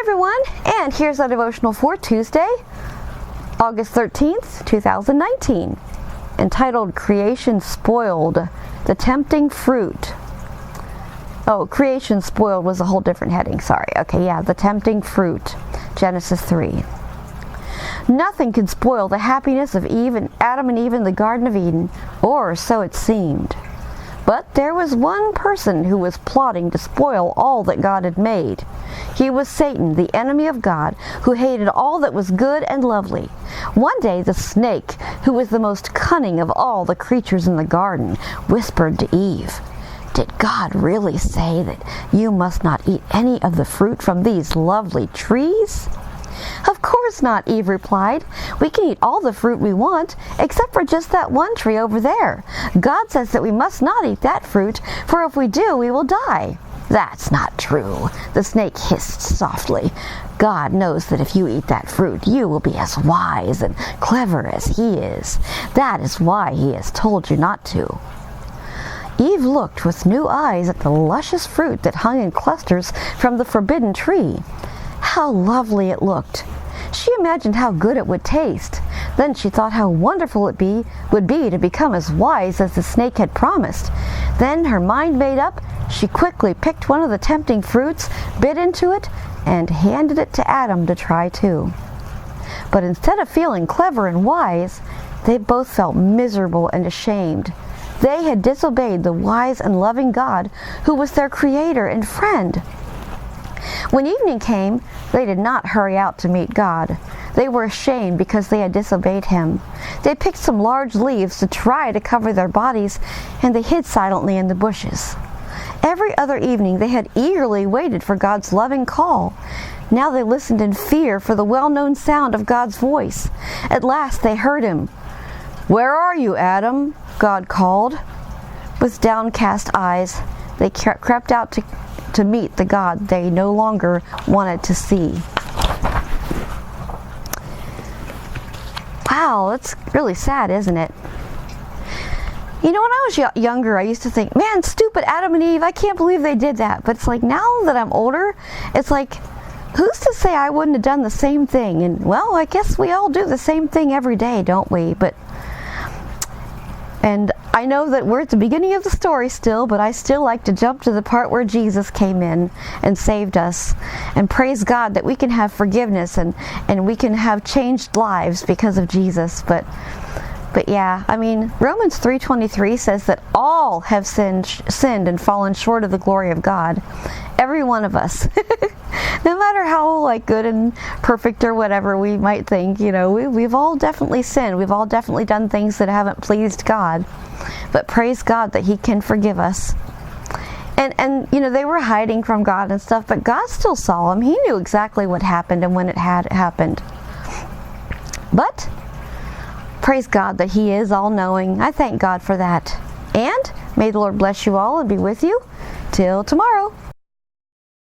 everyone, and here's our devotional for Tuesday, August 13th, 2019, entitled Creation Spoiled, the Tempting Fruit. Oh, Creation Spoiled was a whole different heading, sorry. Okay, yeah, the Tempting Fruit, Genesis 3. Nothing could spoil the happiness of Adam and Eve in the Garden of Eden, or so it seemed. But there was one person who was plotting to spoil all that God had made. He was Satan, the enemy of God, who hated all that was good and lovely. One day the snake, who was the most cunning of all the creatures in the garden, whispered to Eve, "Did God really say that you must not eat any of the fruit from these lovely trees?" "Of course not," Eve replied. "We can eat all the fruit we want, except for just that one tree over there. God says that we must not eat that fruit, for if we do, we will die." "That's not true," the snake hissed softly. "God knows that if you eat that fruit, you will be as wise and clever as He is. That is why He has told you not to." Eve looked with new eyes at the luscious fruit that hung in clusters from the forbidden tree. How lovely it looked! She imagined how good it would taste. Then she thought how wonderful it would be to become as wise as the snake had promised. Then, her mind made up, she quickly picked one of the tempting fruits, bit into it, and handed it to Adam to try too. But instead of feeling clever and wise, they both felt miserable and ashamed. They had disobeyed the wise and loving God, who was their creator and friend. When evening came, they did not hurry out to meet God. They were ashamed because they had disobeyed Him. They picked some large leaves to try to cover their bodies, and they hid silently in the bushes. Every other evening they had eagerly waited for God's loving call. Now they listened in fear for the well-known sound of God's voice. At last they heard Him. "Where are you, Adam?" God called. With downcast eyes, they crept out to meet the God they no longer wanted to see. Wow, that's really sad, isn't it? You know, when I was younger, I used to think, man, stupid Adam and Eve, I can't believe they did that. But it's like, now that I'm older, it's like, who's to say I wouldn't have done the same thing? And, well, I guess we all do the same thing every day, don't we? And I know that we're at the beginning of the story still, but I still like to jump to the part where Jesus came in and saved us. And praise God that we can have forgiveness and we can have changed lives because of Jesus. But yeah, I mean, Romans 3:23 says that all have sinned and fallen short of the glory of God. Every one of us. No matter how good and perfect or whatever we might think, we've all definitely sinned. We've all definitely done things that haven't pleased God. But praise God that He can forgive us. And they were hiding from God and stuff, but God still saw them. He knew exactly what happened and when it had happened. But praise God that He is all-knowing. I thank God for that. And may the Lord bless you all and be with you till tomorrow.